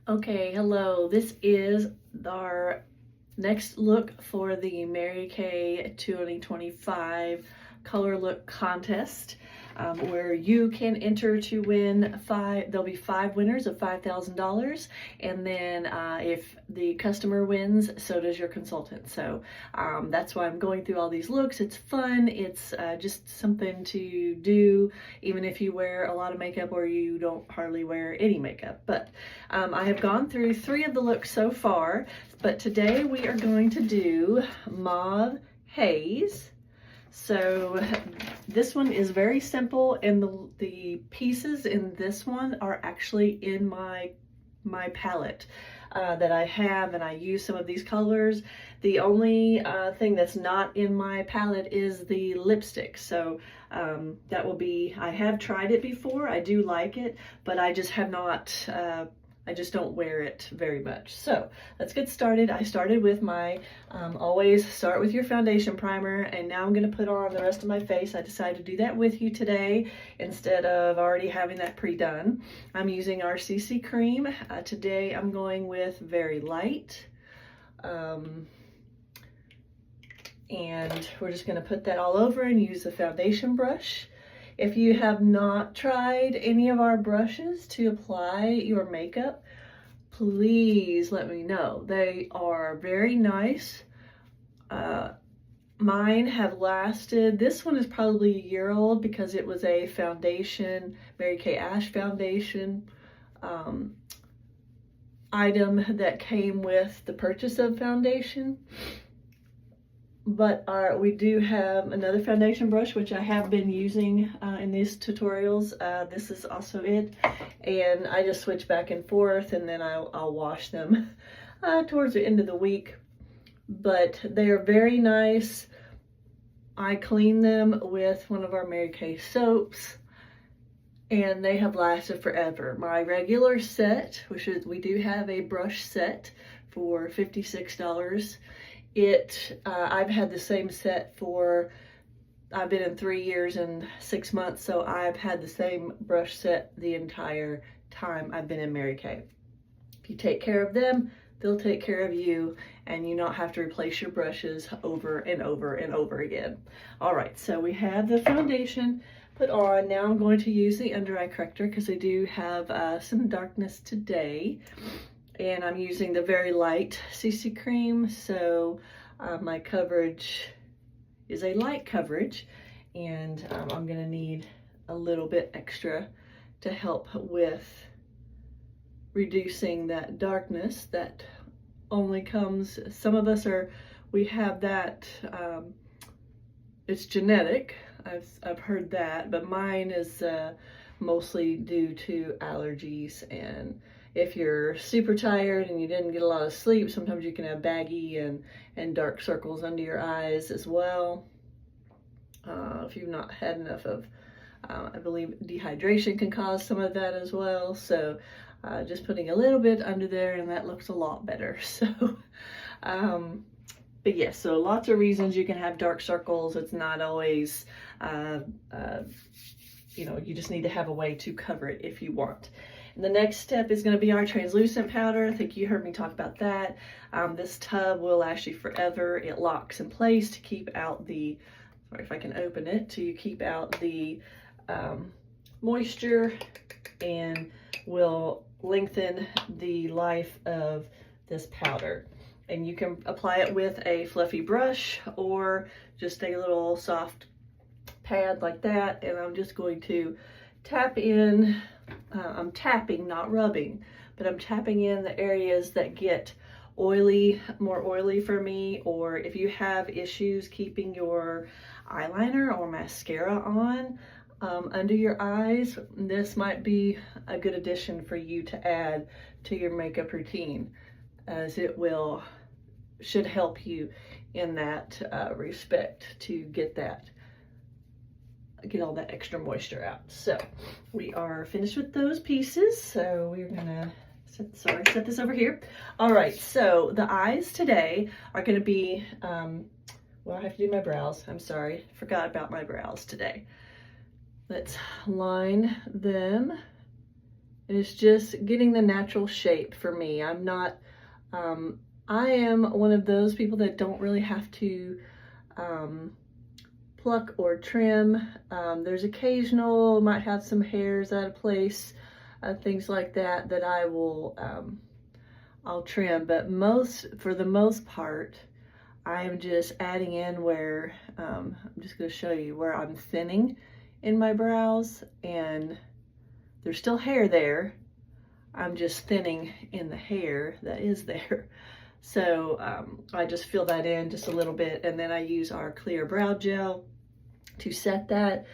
Okay, hello. This is our next look for the Mary Kay 2025 Color Look Contest, where you can enter to win there'll be 5 winners of $5,000, and then if the customer wins, so does your consultant. So that's why I'm going through all these looks. It's fun. It's just something to do, even if you wear a lot of makeup or you don't hardly wear any makeup. But I have gone through 3 of the looks so far, but today we are going to do Mauve Haze. So this one is very simple, and the pieces in this one are actually in my palette that I have, and I use some of these colors. The only thing that's not in my palette is the lipstick. So that will be, I have tried it before, I do like it, but I just have not I just don't wear it very much. So let's get started. I started with my, always start with your foundation primer, and now I'm gonna put on the rest of my face. I decided to do that with you today instead of already having that pre-done. I'm using our CC cream. Today I'm going with very light. And we're just gonna put that all over and use the foundation brush. If you have not tried any of our brushes to apply your makeup, please let me know. They are very nice. Mine have lasted, this one is probably a year old because it was a foundation, Mary Kay Ash foundation item that came with the purchase of foundation. But we do have another foundation brush, which I have been using in these tutorials. This is also it. And I just switch back and forth, and then I'll wash them towards the end of the week. But they are very nice. I clean them with one of our Mary Kay soaps, and they have lasted forever. My regular set, which is, we do have a brush set for $56. I've had the same set for, I've been in 3 years and 6 months, so I've had the same brush set the entire time I've been in Mary Kay. If you take care of them, they'll take care of you, and you not have to replace your brushes over and over and over again. All right, so we have the foundation put on. Now I'm going to use the under eye corrector because I do have some darkness today. And I'm using the very light CC cream, so my coverage is a light coverage, and I'm gonna need a little bit extra to help with reducing that darkness that only comes, some of us we have that, it's genetic, I've heard that, but mine is mostly due to allergies. And if you're super tired and you didn't get a lot of sleep, sometimes you can have baggy and dark circles under your eyes as well. If you've not had enough of, I believe dehydration can cause some of that as well. So just putting a little bit under there, and that looks a lot better. So, but yes, so lots of reasons you can have dark circles. It's not always, you know, you just need to have a way to cover it if you want. The next step is going to be our translucent powder. I think you heard me talk about that. This tub will last you forever. It locks in place to keep out the, sorry if I can open it, to keep out the moisture, and will lengthen the life of this powder. And you can apply it with a fluffy brush or just a little soft pad like that. And I'm just going to tap in, I'm tapping, not rubbing, but I'm tapping in the areas that get oily, more oily for me, or if you have issues keeping your eyeliner or mascara on under your eyes, this might be a good addition for you to add to your makeup routine, as it should help you in that respect to get all that extra moisture out. So we are finished with those pieces. So we're gonna set this over here. All right, so the eyes today are gonna be, well, I have to do my brows. I'm sorry, forgot about my brows today. Let's line them And it's just getting the natural shape for me. I'm not, I am one of those people that don't really have to pluck or trim. There's occasional, might have some hairs out of place, things like that, that I will, I'll trim. But for the most part, I'm just adding in where, I'm just going to show you where I'm thinning in my brows, and there's still hair there. I'm just thinning in the hair that is there. So I just fill that in just a little bit, and then I use our clear brow gel to set that.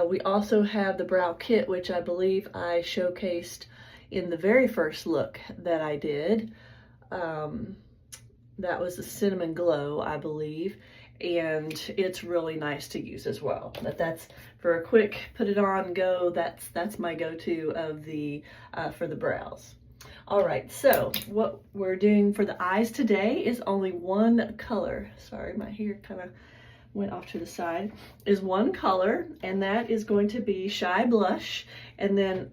We also have the brow kit, which I believe I showcased in the very first look that I did. That was the Cinnamon Glow, I believe, and it's really nice to use as well. But that's for a quick put it on and go. That's my go-to of the for the brows. All right, so what we're doing for the eyes today is only one color. Sorry, my hair kind of went off to the side. Is one color, and that is going to be Shy Blush, and then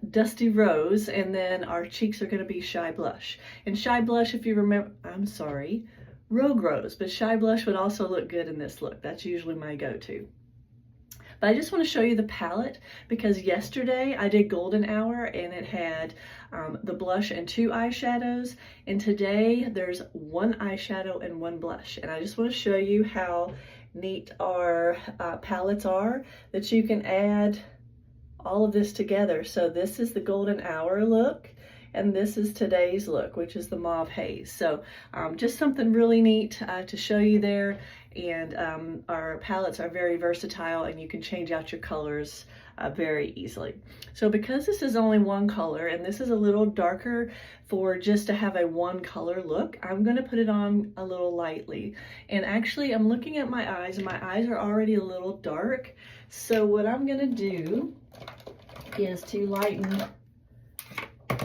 Dusty Rose, and then our cheeks are going to be Shy Blush. And Shy Blush, if you remember, Rogue Rose, but Shy Blush would also look good in this look. That's usually my go-to. But I just want to show you the palette, because yesterday I did Golden Hour and it had the blush and 2 eyeshadows, and today there's 1 eyeshadow and 1 blush. And I just want to show you how neat our palettes are, that you can add all of this together. So this is the Golden Hour look, and this is today's look, which is the Mauve Haze. So just something really neat to show you there. And our palettes are very versatile, and you can change out your colors very easily. So because this is only one color, and this is a little darker for just to have a one color look, I'm going to put it on a little lightly. And actually I'm looking at my eyes, and my eyes are already a little dark. So what I'm going to do is to lighten.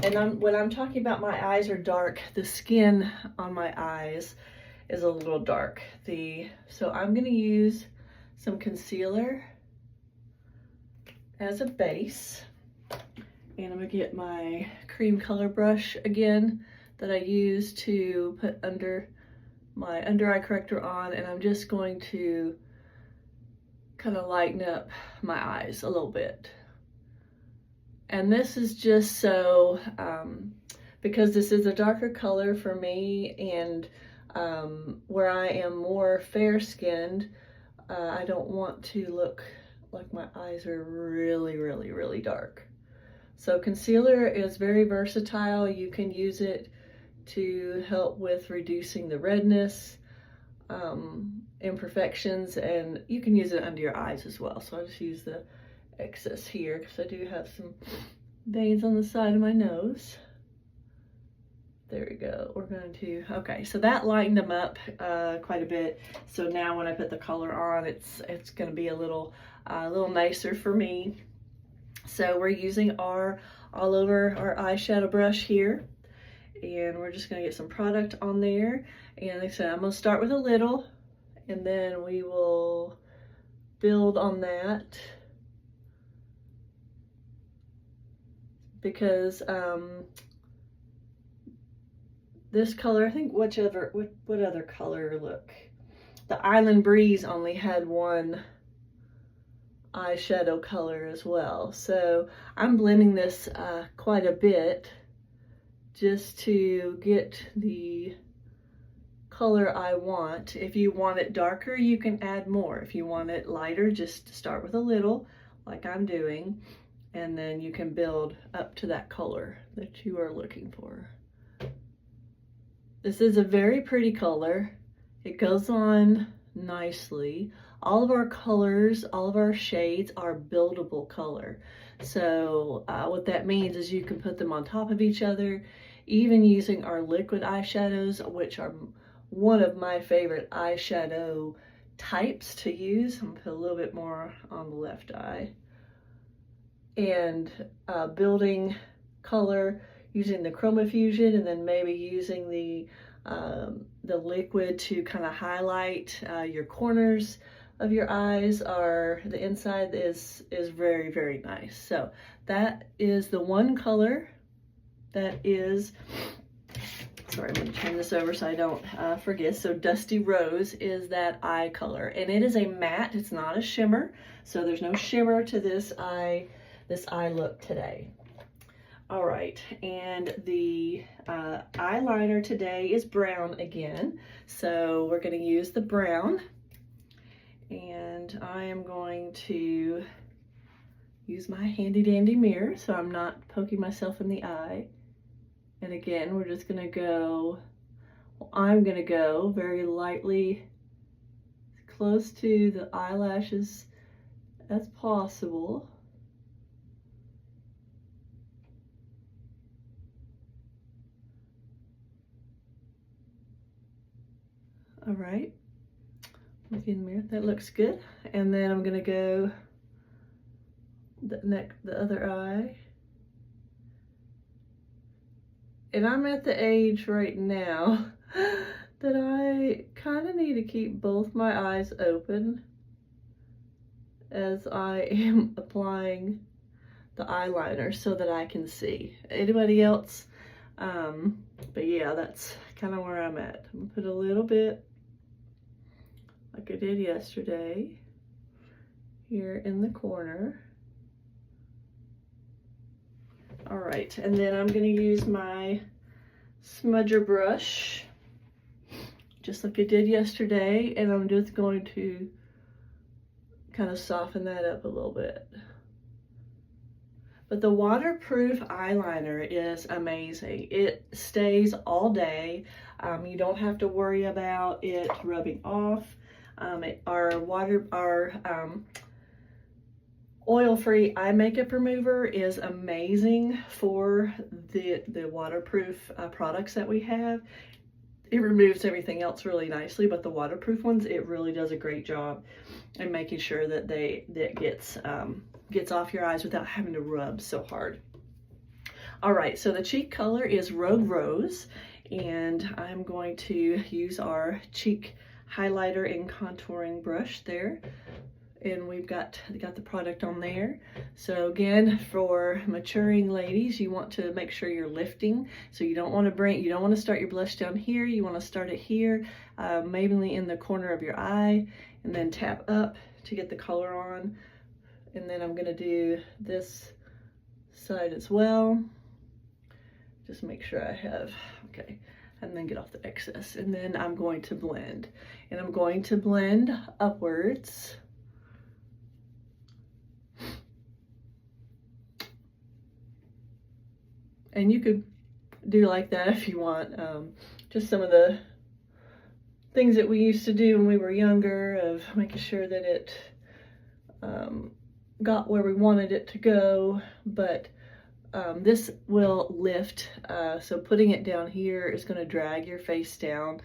And when I'm talking about my eyes are dark, the skin on my eyes is a little dark. So I'm going to use some concealer as a base, and I'm going to get my cream color brush again that I use to put under my under eye corrector on, and I'm just going to kind of lighten up my eyes a little bit. And this is just so because this is a darker color for me, and where I am more fair-skinned, I don't want to look like my eyes are really, really, really dark. So concealer is very versatile. You can use it to help with reducing the redness, imperfections, and you can use it under your eyes as well. So I just use the excess here because I do have some veins on the side of my nose. There we go. We're going to, okay, so that lightened them up quite a bit. So now when I put the color on, it's going to be a little nicer for me. So we're using our all over our eyeshadow brush here, and we're just going to get some product on there. And like I said, I'm going to start with a little, and then we will build on that, because this color, I think what other color look? The Island Breeze only had one eyeshadow color as well. So I'm blending this quite a bit just to get the color I want. If you want it darker, you can add more. If you want it lighter, just start with a little, like I'm doing, and then you can build up to that color that you are looking for. This is a very pretty color. It goes on nicely. All of our colors, all of our shades are buildable color. So what that means is you can put them on top of each other, even using our liquid eyeshadows, which are one of my favorite eyeshadow types to use. I'm gonna put a little bit more on the left eye. And building color using the Chromofusion, and then maybe using the liquid to kind of highlight your corners of your eyes are, the inside is very, very nice. So that is the one color that is, sorry, I'm going to turn this over so I don't forget. So Dusty Rose is that eye color, and it is a matte. It's not a shimmer, so there's no shimmer to this eye look today. All right, and the eyeliner today is brown again, so we're going to use the brown, and I am going to use my handy dandy mirror so I'm not poking myself in the eye. And again, we're just gonna go, well, I'm gonna go very lightly close to the eyelashes as possible. All right, look in the mirror, that looks good. And then I'm gonna go the other eye. And I'm at the age right now that I kind of need to keep both my eyes open as I am applying the eyeliner so that I can see. Anybody else? But yeah, that's kind of where I'm at. I'm gonna put a little bit, like I did yesterday, here in the corner. All right, and then I'm gonna use my smudger brush, just like I did yesterday, and I'm just going to kind of soften that up a little bit. But the waterproof eyeliner is amazing. It stays all day. You don't have to worry about it rubbing off. Our oil-free eye makeup remover is amazing for the waterproof products that we have. It removes everything else really nicely, but the waterproof ones, it really does a great job in making sure that that gets off your eyes without having to rub so hard. All right, so the cheek color is Rogue Rose, and I'm going to use our cheek highlighter and contouring brush there. And we've got the product on there. So again, for maturing ladies, you want to make sure you're lifting. So you don't want to start your blush down here. You want to start it here, maybe in the corner of your eye, and then tap up to get the color on. And then I'm gonna do this side as well. Just make sure I have, okay. And then get off the excess. And then I'm going to blend. And I'm going to blend upwards. And you could do like that if you want. Just some of the things that we used to do when we were younger, of making sure that it got where we wanted it to go. But this will lift, so putting it down here is going to drag your face down.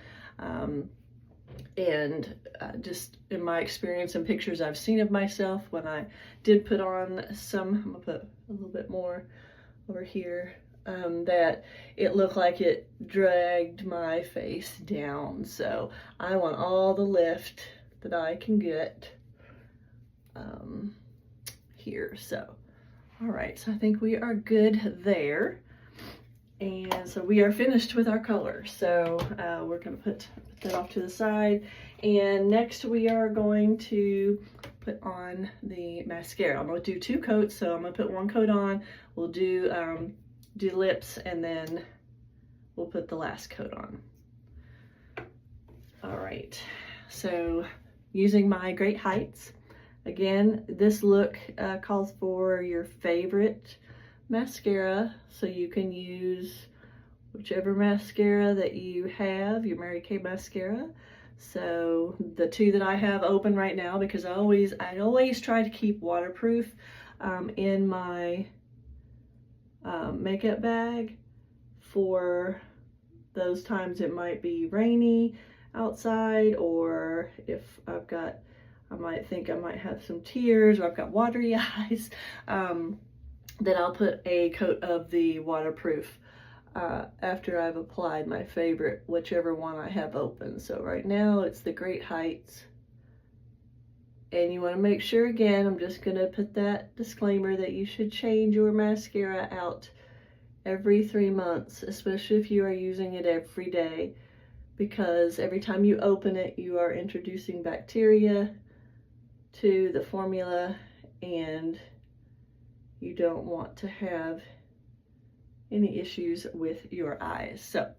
And just in my experience and pictures I've seen of myself, when I did put on some, I'm gonna put a little bit more over here, that it looked like it dragged my face down. So I want all the lift that I can get here. So all right, so I think we are good there. And so we are finished with our color. So we're gonna put that off to the side. And next we are going to put on the mascara. I'm gonna do 2 coats. So I'm gonna put 1 coat on. We'll do lips, and then we'll put the last coat on. All right, so using my Great Heights. Again, this look calls for your favorite mascara, so you can use whichever mascara that you have, your Mary Kay mascara. So the 2 that I have open right now, because I always try to keep waterproof in my makeup bag for those times it might be rainy outside, or if I might think I might have some tears, or I've got watery eyes, then I'll put a coat of the waterproof after I've applied my favorite, whichever one I have open. So right now it's the Great Heights And you want to make sure, again, I'm just going to put that disclaimer that you should change your mascara out every 3 months, especially if you are using it every day, because every time you open it, you are introducing bacteria to the formula, and you don't want to have any issues with your eyes. So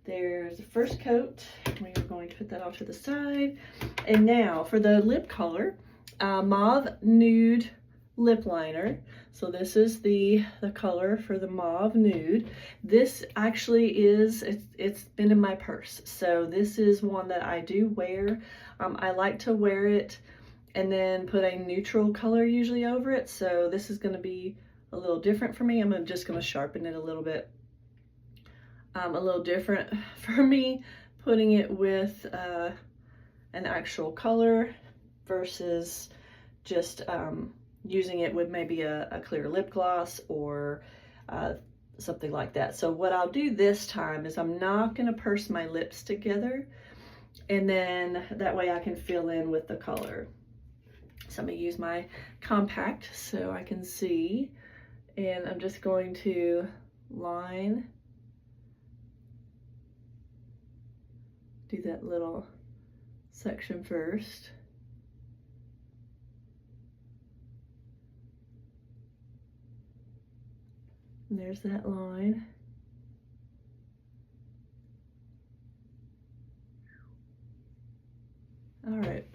there's the first coat. We are going to put that off to the side. And now for the lip color, Mauve Nude lip liner. So this is the color for the Mauve Nude. This actually is, it's been in my purse. So this is one that I do wear. I like to wear it and then put a neutral color usually over it. So this is going to be a little different for me. I'm just going to sharpen it a little bit. A little different for me, putting it with an actual color versus just using it with maybe a clear lip gloss or something like that. So what I'll do this time is I'm not going to purse my lips together, and then that way I can fill in with the color. So I'm going to use my compact so I can see, and I'm just going to line, do that little section first. And there's that line. All right,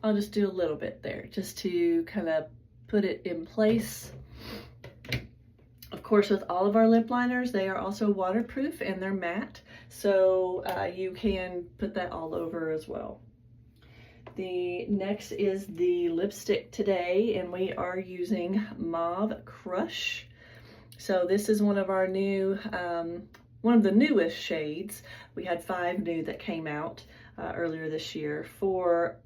I'll just do a little bit there just to kind of put it in place. Of course, with all of our lip liners, they are also waterproof and they're matte, so you can put that all over as well. The next is the lipstick today, and we are using Mauve Crush. So this is one of our new, one of the newest shades. We had 5 new that came out earlier this year for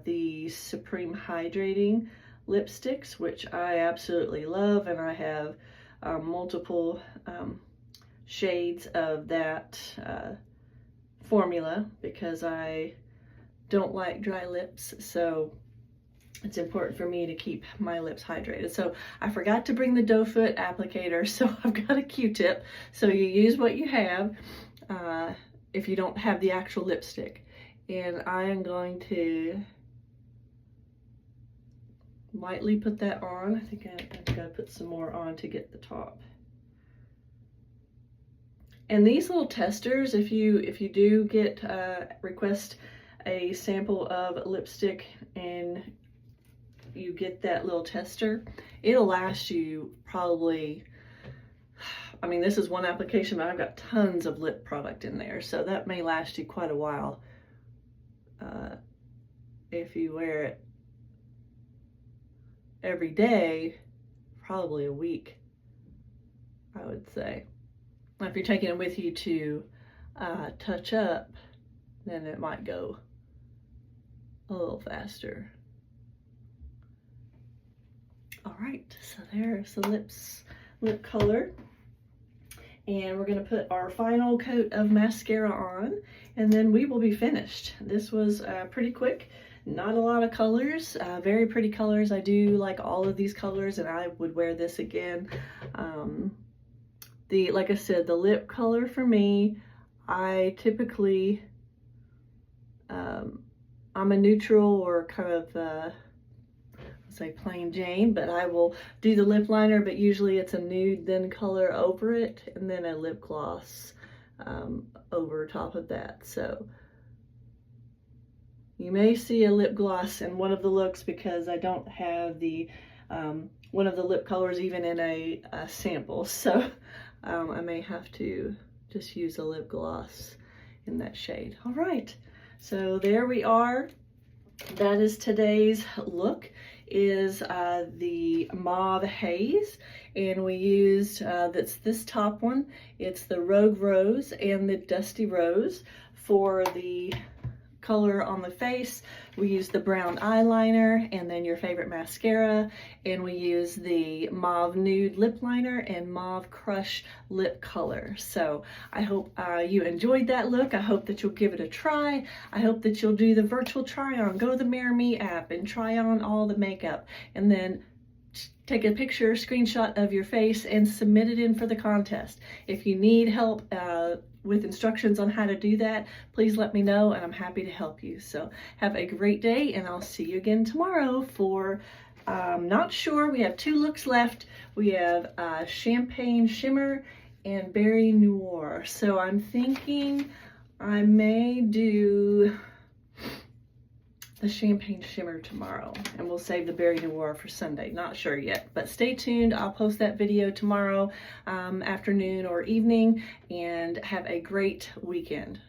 the Supreme Hydrating Lipsticks, which I absolutely love, and I have multiple shades of that formula because I don't like dry lips, so it's important for me to keep my lips hydrated. So I forgot to bring the doe foot applicator, so I've got a Q-tip. So you use what you have if you don't have the actual lipstick. And I am going to lightly put that on. I think I've got to put some more on to get the top. And these little testers, if you do get request a sample of lipstick and you get that little tester, it'll last you probably, I mean, this is one application, but I've got tons of lip product in there, so that may last you quite a while if you wear it every day, probably a week, I would say. If you're taking it with you to touch up, then it might go a little faster. All right, so there's the lip color. And we're gonna put our final coat of mascara on, and then we will be finished. This was pretty quick. Not a lot of colors, very pretty colors. I do like all of these colors, and I would wear this again. Like I said, the lip color for me, I typically, I'm a neutral or kind of, say plain Jane, but I will do the lip liner, but usually it's a nude then color over it, and then a lip gloss over top of that. So you may see a lip gloss in one of the looks because I don't have the one of the lip colors even in a sample, so I may have to just use a lip gloss in that shade. All right, so there we are. That is today's look, is the Mauve Haze, and we used that's this top one. It's the Rogue Rose and the Dusty Rose for the color on the face. We use the brown eyeliner and then your favorite mascara, and we use the Mauve Nude lip liner and Mauve Crush lip color. So I hope you enjoyed that look. I hope that you'll give it a try. I hope that you'll do the virtual try on. Go to the Marry Me app and try on all the makeup, and then take a picture, screenshot of your face and submit it in for the contest. If you need help with instructions on how to do that, please let me know and I'm happy to help you. So have a great day, and I'll see you again tomorrow for, not sure, we have 2 looks left. We have Champagne Shimmer and Berry Noir. So I'm thinking I may do the Champagne Shimmer tomorrow, and we'll save the Berry Noir for Sunday. Not sure yet, but stay tuned. I'll post that video tomorrow afternoon or evening, and have a great weekend.